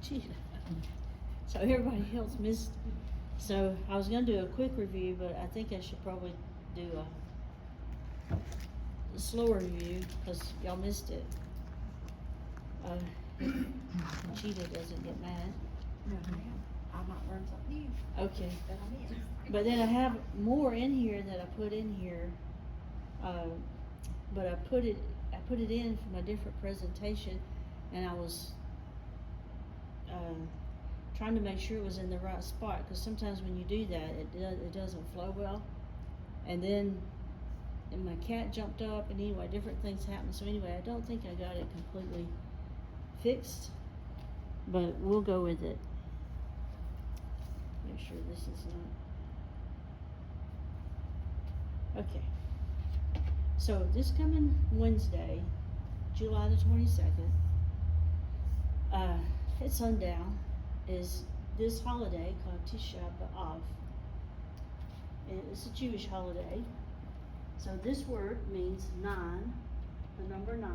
Cheetah. So everybody else missed. So I was gonna do a quick review, but I think I should probably do a slower review, because y'all missed it. Cheetah doesn't get mad. No, ma'am. I might learn something new. Okay. That I missed. But then I have more in here that I put in here, but I put it in from a different presentation, and I was trying to make sure it was in the right spot, because sometimes when you do that, it doesn't flow well, and my cat jumped up, and anyway, different things happened. So anyway, I don't think I got it completely fixed, but we'll go with it. Make sure this is not. Okay. So this coming Wednesday, July the 22nd, at sundown, is this holiday called Tisha B'Av. And it's a Jewish holiday. So this word means 9, the number 9.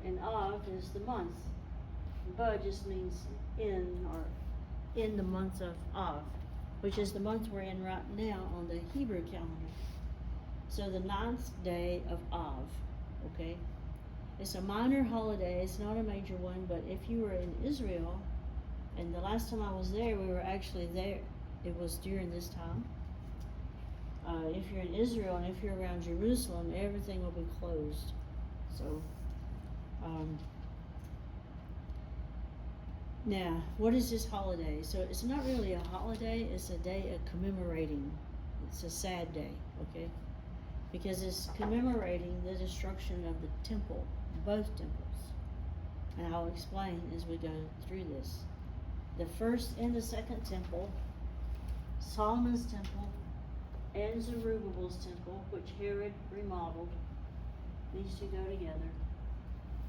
And Av is the month. Ba just means in, or in the month of Av, which is the month we're in right now on the Hebrew calendar. So the 9th day of Av, okay? It's a minor holiday, it's not a major one, but if you were in Israel, and the last time I was there, we were actually there, it was during this time. If you're in Israel and if you're around Jerusalem, everything will be closed. So, now, what is this holiday? So it's not really a holiday, it's a day of commemorating. It's a sad day, okay? Because it's commemorating the destruction of the temple, both temples. And I'll explain as we go through this. The first and the second temple, Solomon's temple and Zerubbabel's temple, which Herod remodeled, these two go together,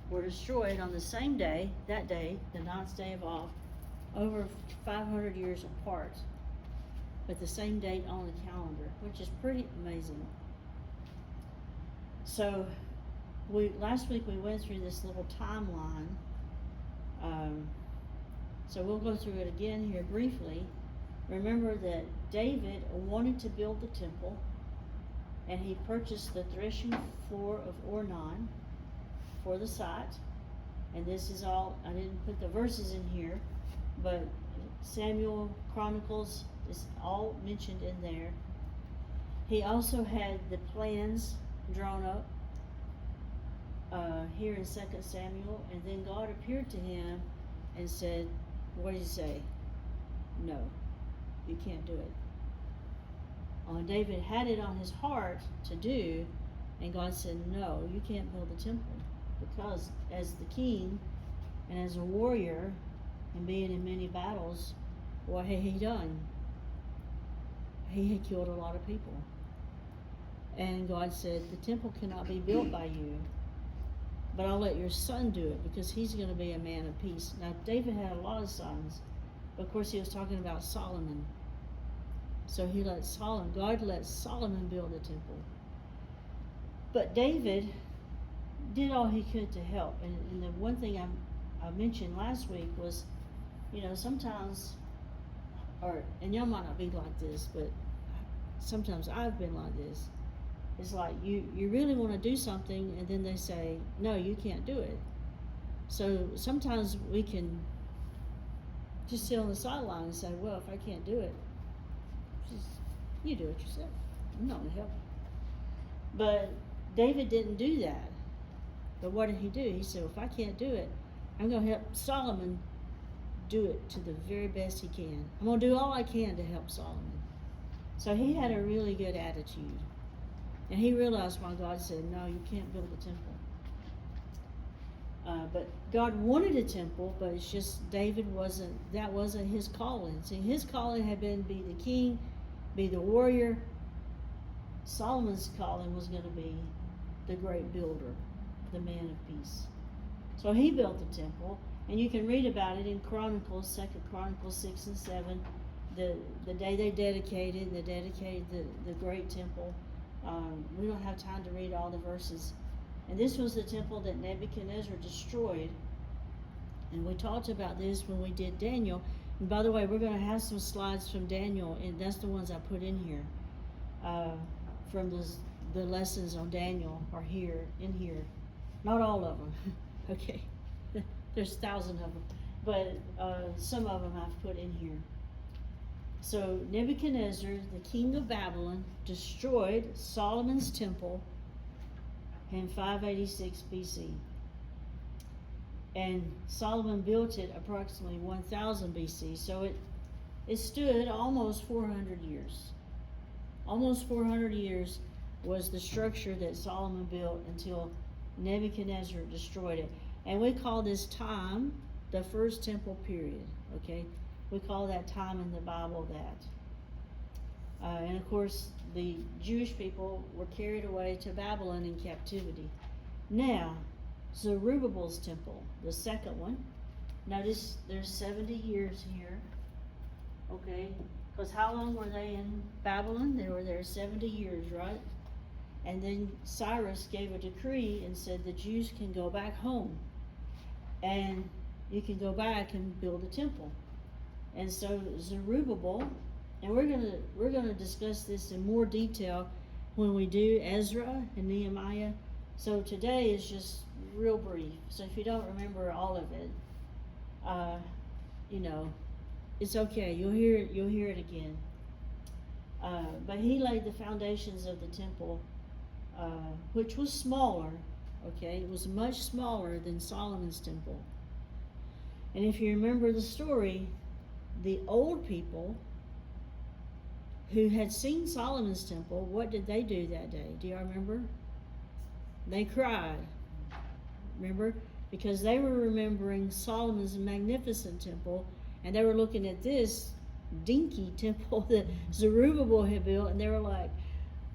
were destroyed on the same day, that day, the 9th day of Av, over 500 years apart, with the same date on the calendar, which is pretty amazing. So, last week we went through this little timeline. So we'll go through it again here briefly. Remember that David wanted to build the temple, and he purchased the threshing floor of Ornan for the site. And this is all, I didn't put the verses in here, but Samuel Chronicles is all mentioned in there. He also had the plans drawn up here in 2 Samuel, and then God appeared to him and said, what did he say? No, you can't do it. David had it on his heart to do, and God said, no, you can't build the temple, because as the king and as a warrior and being in many battles, what had he done? He had killed a lot of people. And God said, the temple cannot be built by you, but I'll let your son do it, because he's going to be a man of peace. Now, David had a lot of sons, but of course he was talking about Solomon. So God let Solomon build the temple. But David did all he could to help. And the one thing I mentioned last week was, sometimes, and y'all might not be like this, but sometimes I've been like this. It's like you really want to do something, and then they say, no, you can't do it. So sometimes we can just sit on the sideline and say, well, if I can't do it, you do it yourself. I'm not going to help you. But David didn't do that. But what did he do? He said, if I can't do it, I'm going to help Solomon do it to the very best he can. I'm going to do all I can to help Solomon. So he had a really good attitude. And he realized why God said, no, you can't build a temple. But God wanted a temple, but it's just that wasn't his calling. See, his calling had been be the king, be the warrior. Solomon's calling was going to be the great builder, the man of peace. So he built the temple, and you can read about it in Chronicles, 2 Chronicles 6 and 7, the day they dedicated the great temple. We don't have time to read all the verses. And this was the temple that Nebuchadnezzar destroyed And we talked about this when we did Daniel. And by the way, we're going to have some slides from Daniel, and that's the ones I put in here. From the lessons on Daniel are here, in here. Not all of them, okay? There's thousands of them. But some of them I've put in here. So Nebuchadnezzar, the king of Babylon, destroyed Solomon's temple in 586 BC. And Solomon built it approximately 1000 BC. So it stood almost 400 years. Almost 400 years was the structure that Solomon built until Nebuchadnezzar destroyed it. And we call this time the first temple period, okay? We call that time in the Bible that. And of course, the Jewish people were carried away to Babylon in captivity. Now, Zerubbabel's temple, the second one. Notice there's 70 years here, okay? Because how long were they in Babylon? They were there 70 years, right? And then Cyrus gave a decree and said the Jews can go back home. And you can go back and build a temple. And so Zerubbabel, and we're gonna discuss this in more detail when we do Ezra and Nehemiah. So today is just real brief. So if you don't remember all of it, it's okay. You'll hear it again. But he laid the foundations of the temple, which was smaller. Okay, it was much smaller than Solomon's temple. And if you remember the story, the old people who had seen Solomon's temple, what did they do that day? Do y'all remember? They cried. Remember? Because they were remembering Solomon's magnificent temple, and they were looking at this dinky temple that Zerubbabel had built, and they were like,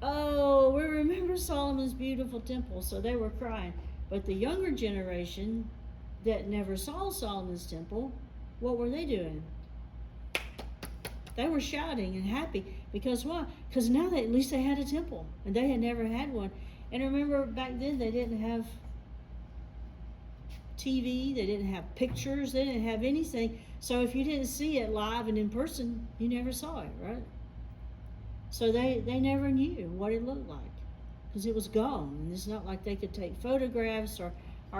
oh, we remember Solomon's beautiful temple. So they were crying. But the younger generation that never saw Solomon's temple, what were they doing? They were shouting and happy. Because why? Because now at least they had a temple, and they had never had one. And remember, back then they didn't have TV, they didn't have pictures, they didn't have anything. So if you didn't see it live and in person, you never saw it, right? So they never knew what it looked like, because it was gone. And it's not like they could take photographs or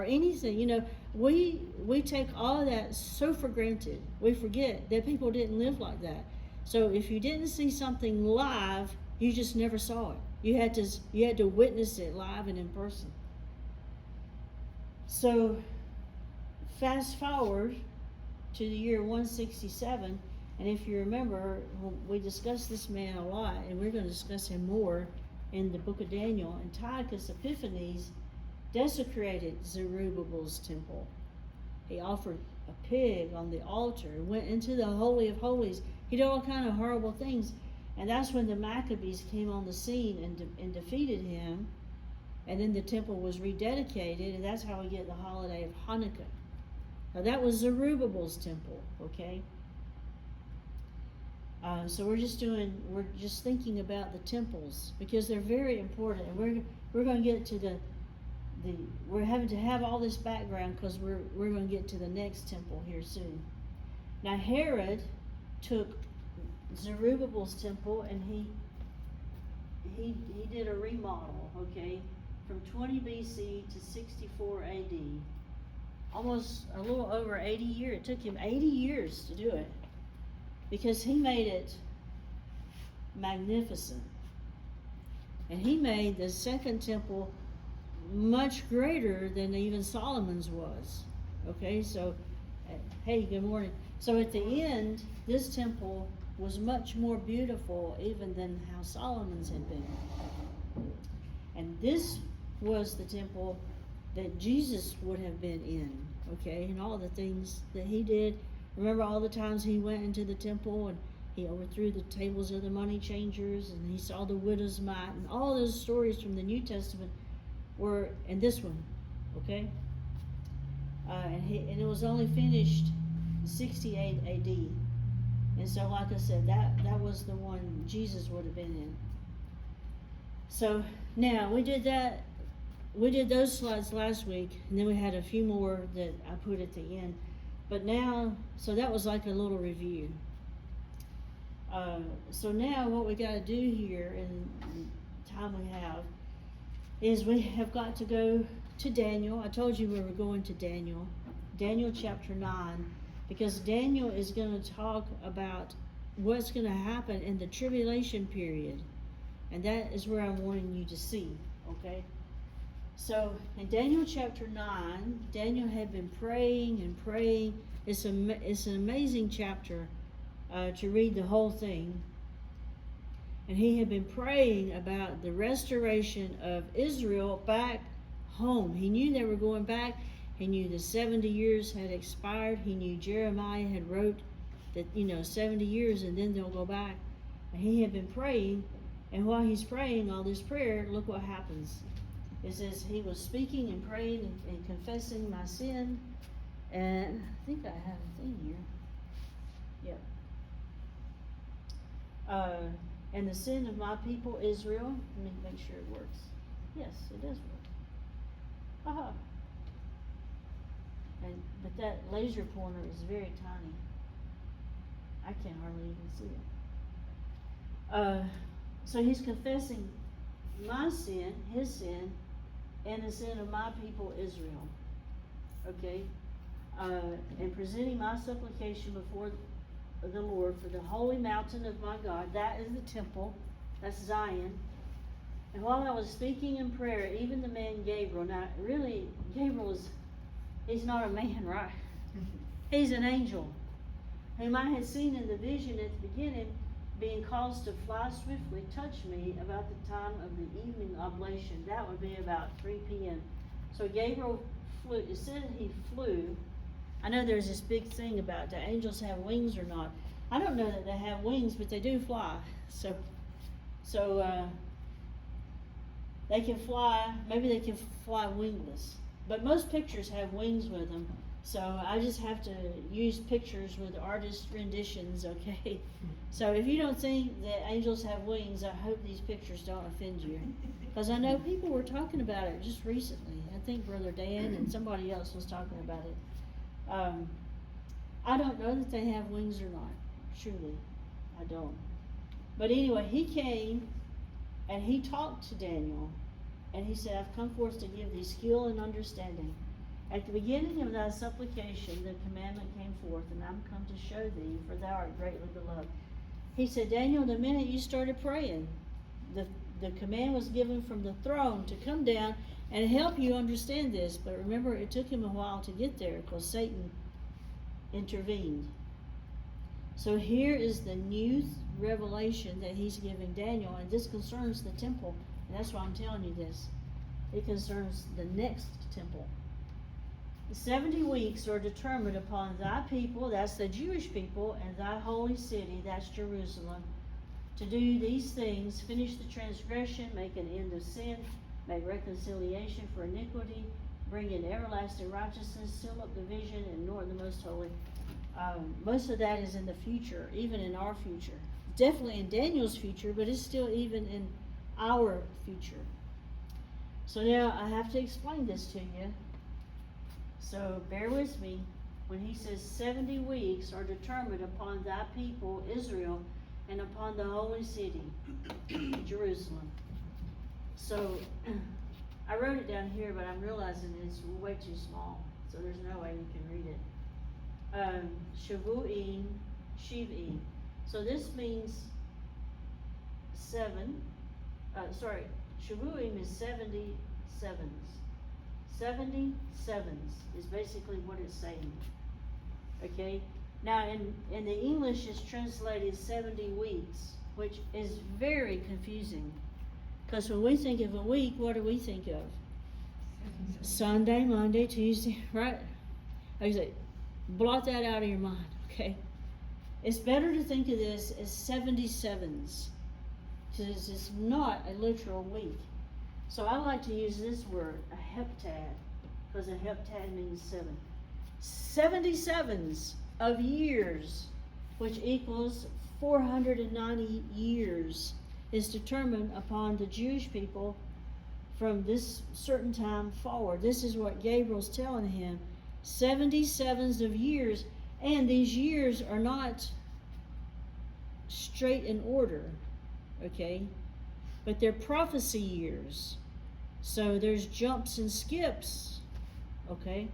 anything. We take all of that so for granted. We forget that people didn't live like that. So if you didn't see something live, you just never saw it. You had to witness it live and in person. So fast forward to the year 167, and if you remember, we discussed this man a lot, and we're going to discuss him more in the book of Daniel. Antiochus Epiphanes desecrated Zerubbabel's temple. He offered a pig on the altar and went into the Holy of Holies. He did all kind of horrible things. And that's when the Maccabees came on the scene and defeated him. And then the temple was rededicated, and that's how we get the holiday of Hanukkah. Now that was Zerubbabel's temple, okay? So we're just thinking about the temples, because they're very important, and we're going to get to we're having to have all this background because we're going to get to the next temple here soon. Now Herod took Zerubbabel's temple, and he did a remodel, okay, from 20 BC to 64 AD. Almost a little over 80 years. It took him 80 years to do it, because he made it magnificent. And he made the second temple much greater than even Solomon's was. Okay, so, hey, good morning. So at the end, this temple was much more beautiful even than how Solomon's had been. And this was the temple that Jesus would have been in, okay, and all the things that he did. Remember all the times he went into the temple and he overthrew the tables of the money changers, and he saw the widow's mite, and all those stories from the New Testament were in this one, okay? And it was only finished 68 AD. And so, like I said, that was the one Jesus would have been in. So now we did that. We did those slides last week, and then we had a few more that I put at the end. But now, so that was like a little review. So now what we got to do here in the time we have is we have got to go to Daniel. I told you we were going to Daniel chapter 9, because Daniel is going to talk about what's going to happen in the tribulation period. And that is where I'm wanting you to see, okay? So in Daniel chapter 9, Daniel had been praying and praying. It's an amazing chapter to read the whole thing. And he had been praying about the restoration of Israel back home. He knew they were going back. He knew the 70 years had expired. He knew Jeremiah had wrote that, 70 years and then they'll go back. And he had been praying, and while he's praying all this prayer, look what happens. It says he was speaking and praying and confessing my sin. And I think I have a thing here. Yep. And the sin of my people Israel. Let me make sure it works. Yes, it does work. Aha. But that laser pointer is very tiny. I can't hardly even see it. So he's confessing my sin, his sin, and the sin of my people Israel. Okay? And presenting my supplication before the Lord for the holy mountain of my God. That is the temple. That's Zion. And while I was speaking in prayer, even the man Gabriel, now really, he's not a man, right? He's an angel, whom I had seen in the vision at the beginning, being caused to fly swiftly, touched me about the time of the evening oblation. That would be about 3 p.m. So Gabriel flew. It said he flew. I know there's this big thing about do angels have wings or not. I don't know that they have wings, but they do fly. So they can fly. Maybe they can fly wingless. But most pictures have wings with them. So I just have to use pictures with artist renditions, okay? So if you don't think that angels have wings, I hope these pictures don't offend you. Because I know people were talking about it just recently. I think Brother Dan and somebody else was talking about it. I don't know that they have wings or not. Truly, I don't. But anyway, he came and he talked to Daniel. And he said, I've come forth to give thee skill and understanding. At the beginning of thy supplication, the commandment came forth, and I'm come to show thee, for thou art greatly beloved. He said, Daniel, the minute you started praying, the command was given from the throne to come down and help you understand this. But remember, it took him a while to get there because Satan intervened. So here is the new revelation that he's giving Daniel, and this concerns the temple. And that's why I'm telling you this. It concerns the next temple. The 70 weeks are determined upon thy people, that's the Jewish people, and thy holy city, that's Jerusalem, to do these things, finish the transgression, make an end of sin, make reconciliation for iniquity, bring in everlasting righteousness, seal up division, and anoint the most holy. Most of that is in the future, even in our future. Definitely in Daniel's future, but it's still even in our future. So now I have to explain this to you. So bear with me. When he says 70 weeks are determined upon thy people Israel and upon the holy city Jerusalem. So I wrote it down here, but I'm realizing it's way too small, so there's no way you can read it. Shavuim, Shiv'im. So this means 7. Shavuim is 70 sevens. 70 sevens is basically what it's saying. Okay? Now in the English it's translated 70 weeks, which is very confusing. Because when we think of a week, what do we think of? Sunday, Monday, Tuesday, right? Like I say, blot that out of your mind, okay? It's better to think of this as 70 sevens. Because it's not a literal week. So I like to use this word, a heptad, because a heptad means 7. 77s of years, which equals 490 years, is determined upon the Jewish people from this certain time forward. This is what Gabriel's telling him. 77s of years, and these years are not straight in order, okay? But they're prophecy years. So there's jumps and skips, okay?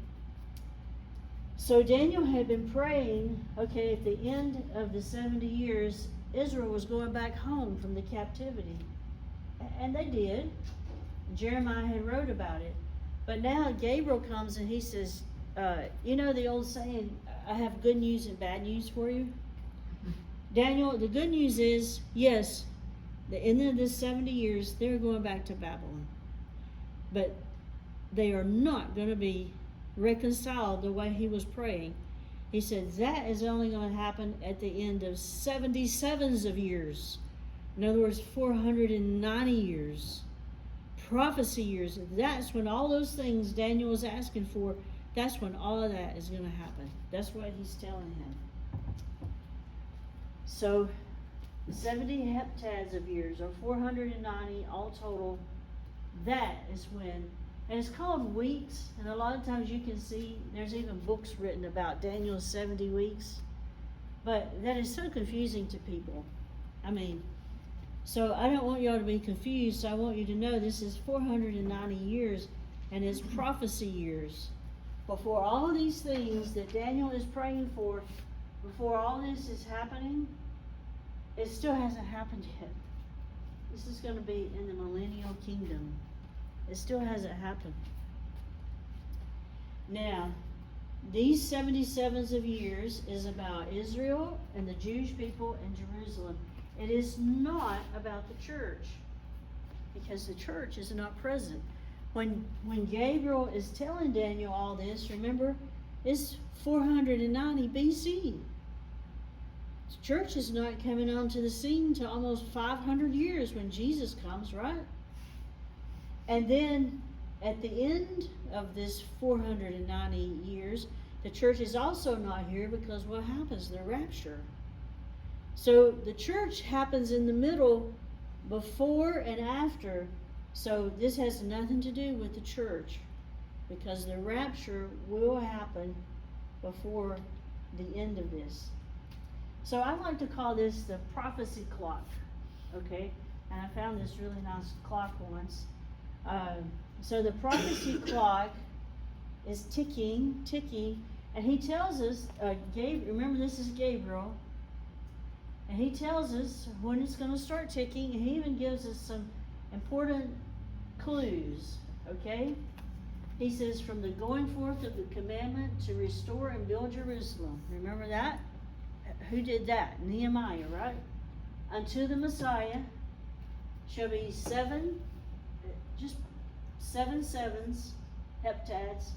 So Daniel had been praying, okay, at the end of the 70 years, Israel was going back home from the captivity. And they did. Jeremiah had wrote about it. But now Gabriel comes and he says, you know the old saying, I have good news and bad news for you? Daniel, the good news is, yes, the end of this 70 years, they're going back to Babylon. But they are not going to be reconciled the way he was praying. He said that is only going to happen at the end of 77s of years. In other words, 490 years. Prophecy years. That's when all those things Daniel was asking for, that's when all of that is going to happen. That's what he's telling him. So 70 heptads of years, or 490 all total, that is when, and it's called weeks, and a lot of times you can see there's even books written about Daniel's 70 weeks, but that is so confusing to people. I mean, so I don't want y'all to be confused, so I want you to know this is 490 years, and it's prophecy years. Before all of these things that Daniel is praying for, before all this is happening, it still hasn't happened yet. This is going to be in the millennial kingdom. It still hasn't happened. Now, these 77s of years is about Israel and the Jewish people in Jerusalem. It is not about the church, because the church is not present. When Gabriel is telling Daniel all this, remember, it's 490 BC. The church is not coming onto the scene till almost 500 years when Jesus comes, right? And then at the end of this 490 years, the church is also not here, because what happens? The rapture. So the church happens in the middle, before and after. So this has nothing to do with the church, because the rapture will happen before the end of this. So I like to call this the prophecy clock, okay? And I found this really nice clock once. So the prophecy clock is ticking, and he tells us, remember this is Gabriel, and he tells us when it's going to start ticking, and he even gives us some important clues, okay? He says, from the going forth of the commandment to restore and build Jerusalem. Remember that? Who did that? Nehemiah, right? Unto the Messiah shall be 7 sevens, heptads,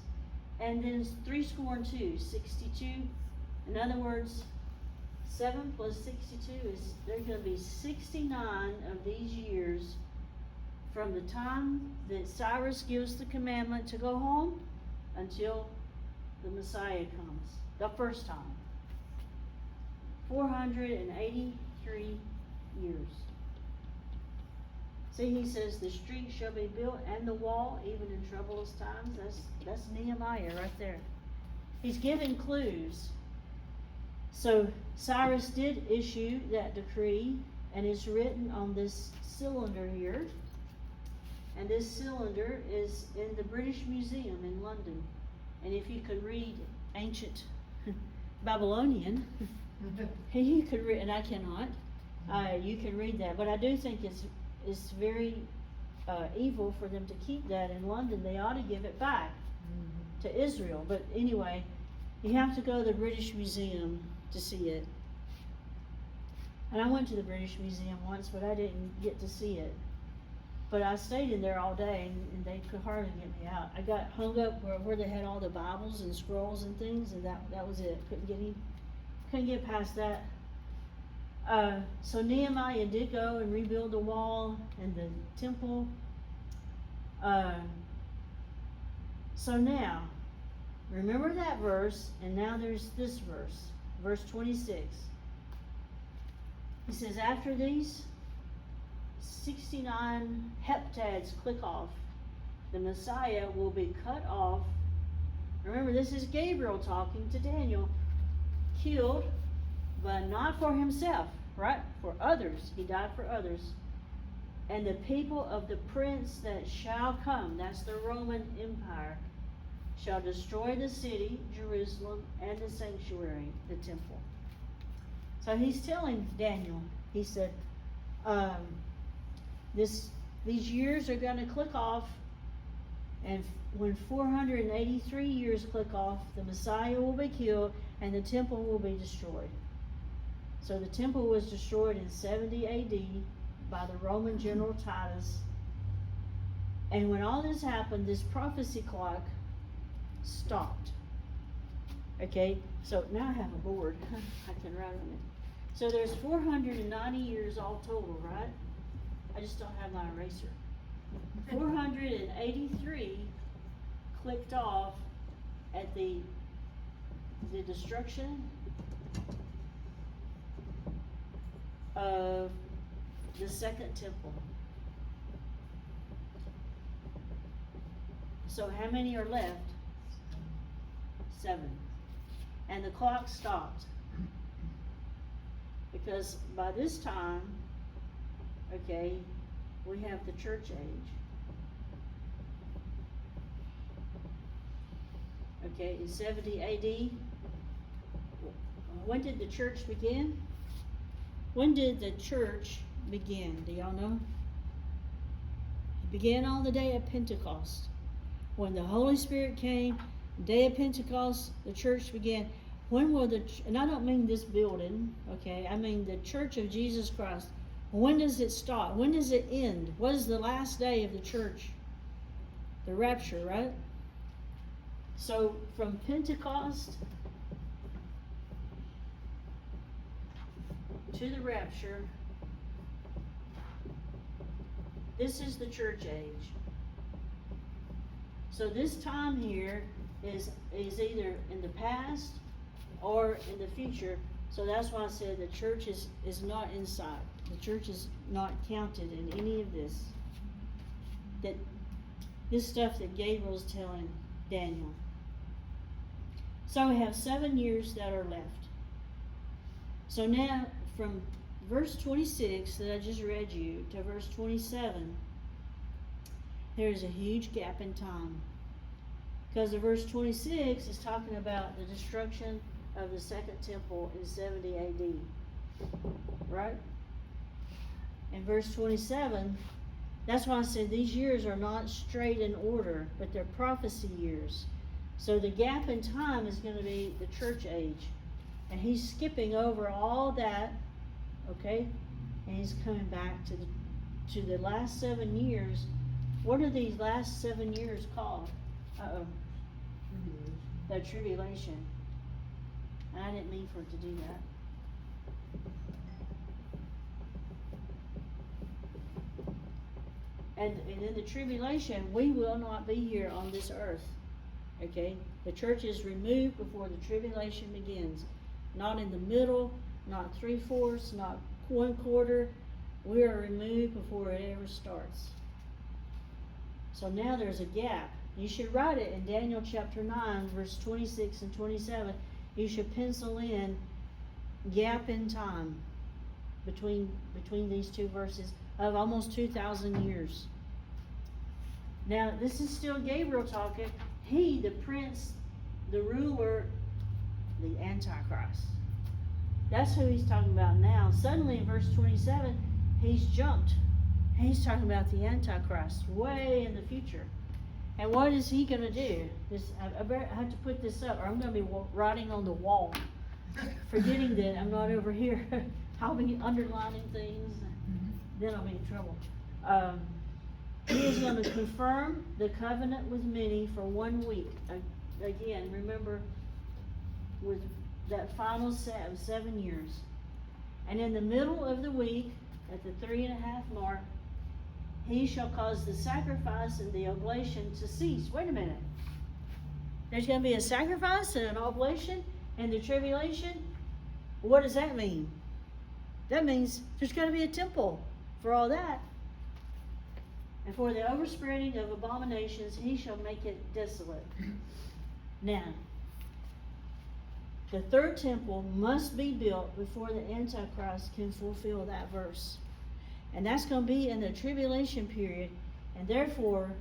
and then 62, 62. In other words, 7 plus 62 is, there's going to be 69 of these years from the time that Cyrus gives the commandment to go home until the Messiah comes, the first time. 483 years. See, he says the street shall be built and the wall even in troublous times. That's Nehemiah right there. He's giving clues. So Cyrus did issue that decree, and it's written on this cylinder here. And this cylinder is in the British Museum in London. And if you could read ancient Babylonian, you could read, and I cannot. You can read that, but I do think it's very evil for them to keep that in London. They ought to give it back to Israel. But anyway, you have to go to the British Museum to see it. And I went to the British Museum once, but I didn't get to see it. But I stayed in there all day, and they could hardly get me out. I got hung up where they had all the Bibles and scrolls and things, and that was it. Couldn't get past that. So Nehemiah did go and rebuild the wall and the temple. So now, remember that verse, and now there's this verse, verse 26. He says, after these 69 heptads click off, the Messiah will be cut off Remember, this is Gabriel talking to Daniel. Killed, but not for himself, right? For others. He died for others. And the people of the prince that shall come, that's the Roman Empire, shall destroy the city, Jerusalem, and the sanctuary, the temple. So he's telling Daniel, he said, these years are going to click off, and when 483 years click off, the Messiah will be killed, and the temple will be destroyed. So the temple was destroyed in 70 AD by the Roman general Titus. And when all this happened, this prophecy clock stopped. Okay, so now I have a board. I can write on it. So there's 490 years all total, right? I just don't have my eraser. 483 clicked off at the destruction of the second temple. So how many are left? 7. And the clock stopped. Because by this time, okay, we have the church age. Okay, in 70 AD, when did the church begin? When did the church begin? Do y'all know? It began on the day of Pentecost. When the Holy Spirit came, day of Pentecost, the church began. When will and I don't mean this building, okay, I mean the Church of Jesus Christ. When does it start? When does it end? What is the last day of the church? The rapture, right? So from Pentecost to the rapture, this is the church age. So this time here is either in the past or in the future. So that's why I said the church is not inside. The church is not counted in any of this. That this stuff that Gabriel's telling Daniel. So we have 7 years that are left. So now from verse 26 that I just read you to verse 27, there's a huge gap in time. Because the verse 26 is talking about the destruction of the second temple in 70 AD. Right? And verse 27, that's why I said these years are not straight in order, but they're prophecy years. So the gap in time is going to be the church age. And he's skipping over all that, okay? And he's coming back to the last 7 years. What are these last 7 years called? The tribulation. I didn't mean for it to do that. And in the tribulation, we will not be here on this earth. Okay? The church is removed before the tribulation begins. Not in the middle, not 3/4, not 1/4. We are removed before it ever starts. So now there's a gap. You should write it in Daniel chapter 9, verse 26 and 27. You should pencil in gap in time between these two verses of almost 2,000 years. Now, this is still Gabriel talking. He, the prince, the ruler, the Antichrist. That's who he's talking about now. Suddenly in verse 27, he's jumped. He's talking about the Antichrist way in the future. And what is he going to do? I have to put this up, or I'm going to be writing on the wall, forgetting that I'm not over here. I'll be underlining things, then I'll be in trouble. He is going to confirm the covenant with many for 1 week. Again, remember, with that final set of 7 years. And in the middle of the week, at the 3.5 mark, he shall cause the sacrifice and the oblation to cease. Wait a minute. There's going to be a sacrifice and an oblation in the tribulation? What does that mean? That means there's going to be a temple for all that. And for the overspreading of abominations, he shall make it desolate. Now, the third temple must be built before the Antichrist can fulfill that verse. And that's going to be in the tribulation period. And therefore,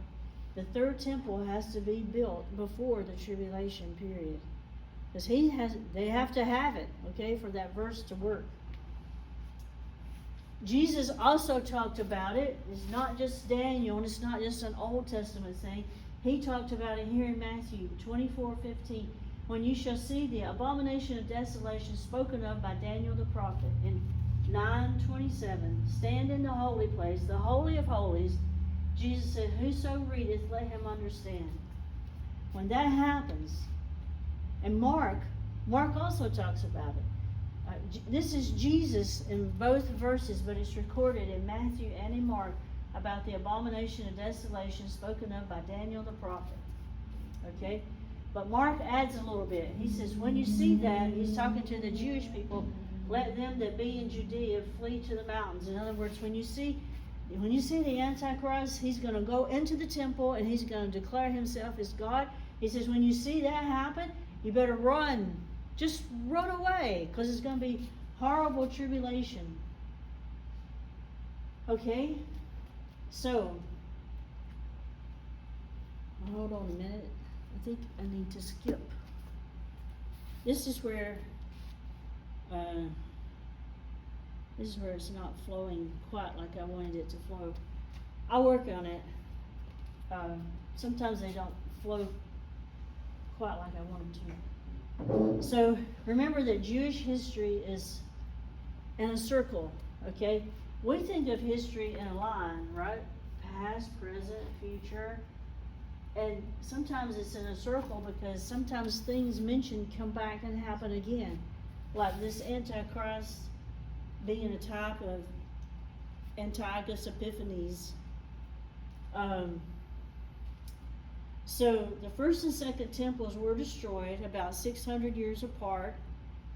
the third temple has to be built before the tribulation period. Because they have to have it, okay, for that verse to work. Jesus also talked about it. It's not just Daniel, and it's not just an Old Testament thing. He talked about it here in Matthew 24:15. When you shall see the abomination of desolation spoken of by Daniel the prophet in 9:27, stand in the holy place, the holy of holies. Jesus said, whoso readeth, let him understand. When that happens, and Mark also talks about it. This is Jesus in both verses, but it's recorded in Matthew and in Mark about the abomination of desolation spoken of by Daniel the prophet. Okay? But Mark adds a little bit. He says, when you see that, he's talking to the Jewish people, let them that be in Judea flee to the mountains. In other words, when you see the Antichrist, he's going to go into the temple and he's going to declare himself as God. He says, when you see that happen, you better run. Just run away, because it's going to be horrible tribulation. Okay? So, hold on a minute. I think I need to skip. This is where it's not flowing quite like I wanted it to flow. I'll work on it. Sometimes they don't flow quite like I want them to. So remember that Jewish history is in a circle, okay? We think of history in a line, right? Past, present, future. And sometimes it's in a circle because sometimes things mentioned come back and happen again. Like this Antichrist being a type of Antiochus Epiphanes. So the first and second temples were destroyed about 600 years apart.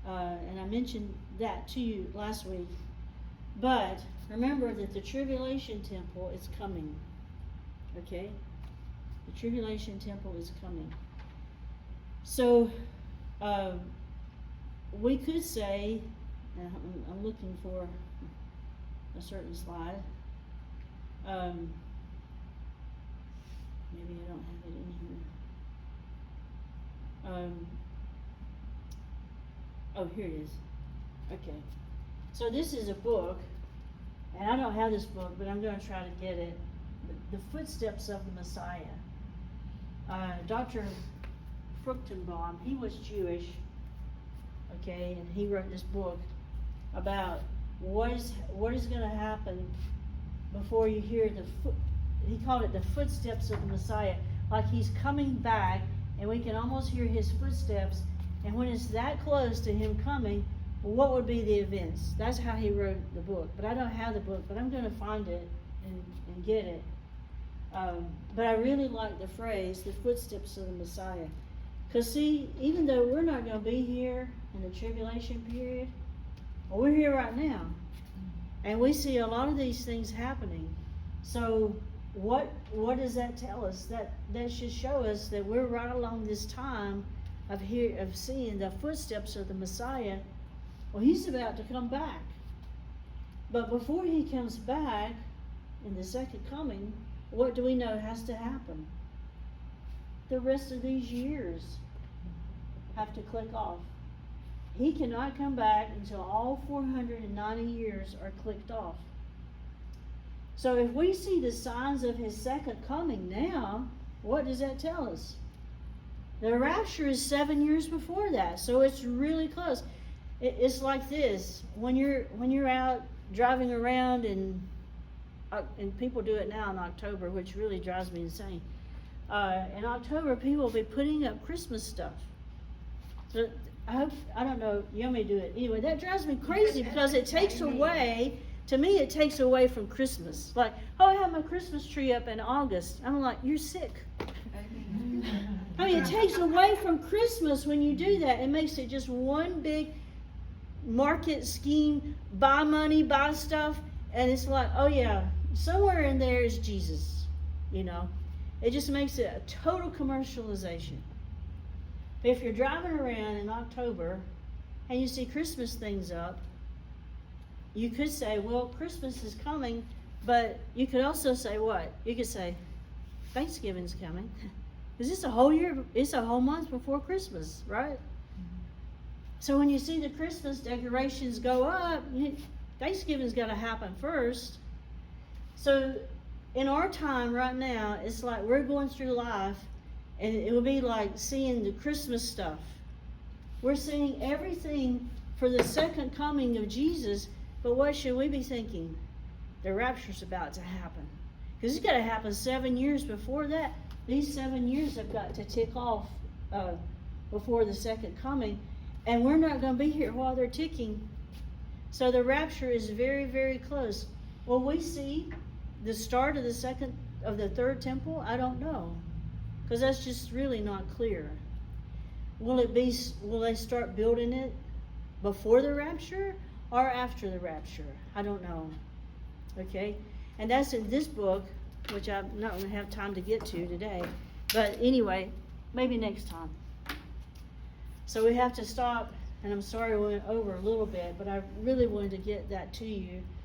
And I mentioned that to you last week. But remember that the tribulation temple is coming. Okay? The tribulation temple is coming. So we could say, I'm looking for a certain slide. Maybe I don't have it in here. Oh, here it is. Okay. So this is a book, and I don't have this book, but I'm going to try to get it. The Footsteps of the Messiah. Dr. Fruchtenbaum, he was Jewish, okay, and he wrote this book about what is going to happen before you hear he called it the footsteps of the Messiah, like he's coming back, and we can almost hear his footsteps, and when it's that close to him coming, what would be the events? That's how he wrote the book. But I don't have the book, but I'm going to find it and get it. But I really like the phrase, the footsteps of the Messiah. Because see, even though we're not going to be here in the tribulation period, well, we're here right now. And we see a lot of these things happening. So what does that tell us? That should show us that we're right along this time of seeing the footsteps of the Messiah. Well, he's about to come back. But before he comes back in the second coming, what do we know has to happen? The rest of these years have to click off. He cannot come back until all 490 years are clicked off. So if we see the signs of his second coming now, what does that tell us? The rapture is 7 years before that, so it's really close. It's like this: when you're out driving around, and people do it now in October, which really drives me insane. In October, people will be putting up Christmas stuff. So I don't know, you want me to do it anyway. That drives me crazy because it takes away. To me, it takes away from Christmas. Like, oh, I have my Christmas tree up in August. I'm like, you're sick. I mean, it takes away from Christmas when you do that. It makes it just one big market scheme, buy money, buy stuff, and it's like, oh yeah, somewhere in there is Jesus, you know. It just makes it a total commercialization. But if you're driving around in October and you see Christmas things up, you could say, well, Christmas is coming, but you could also say what? You could say, Thanksgiving's coming. Because it's a whole month before Christmas, right? So when you see the Christmas decorations go up, Thanksgiving's got to happen first. So in our time right now, it's like we're going through life, and it will be like seeing the Christmas stuff. We're seeing everything for the second coming of Jesus, but what should we be thinking? The rapture's about to happen. Because it's got to happen 7 years before that. These 7 years have got to tick off before the second coming. And we're not going to be here while they're ticking. So the rapture is very, very close. Will we see the start of the third temple? I don't know. Because that's just really not clear. Will they start building it before the rapture or after the rapture? I don't know. Okay? And that's in this book, which I'm not going to have time to get to today. But anyway, maybe next time. So we have to stop, and I'm sorry we went over a little bit, but I really wanted to get that to you.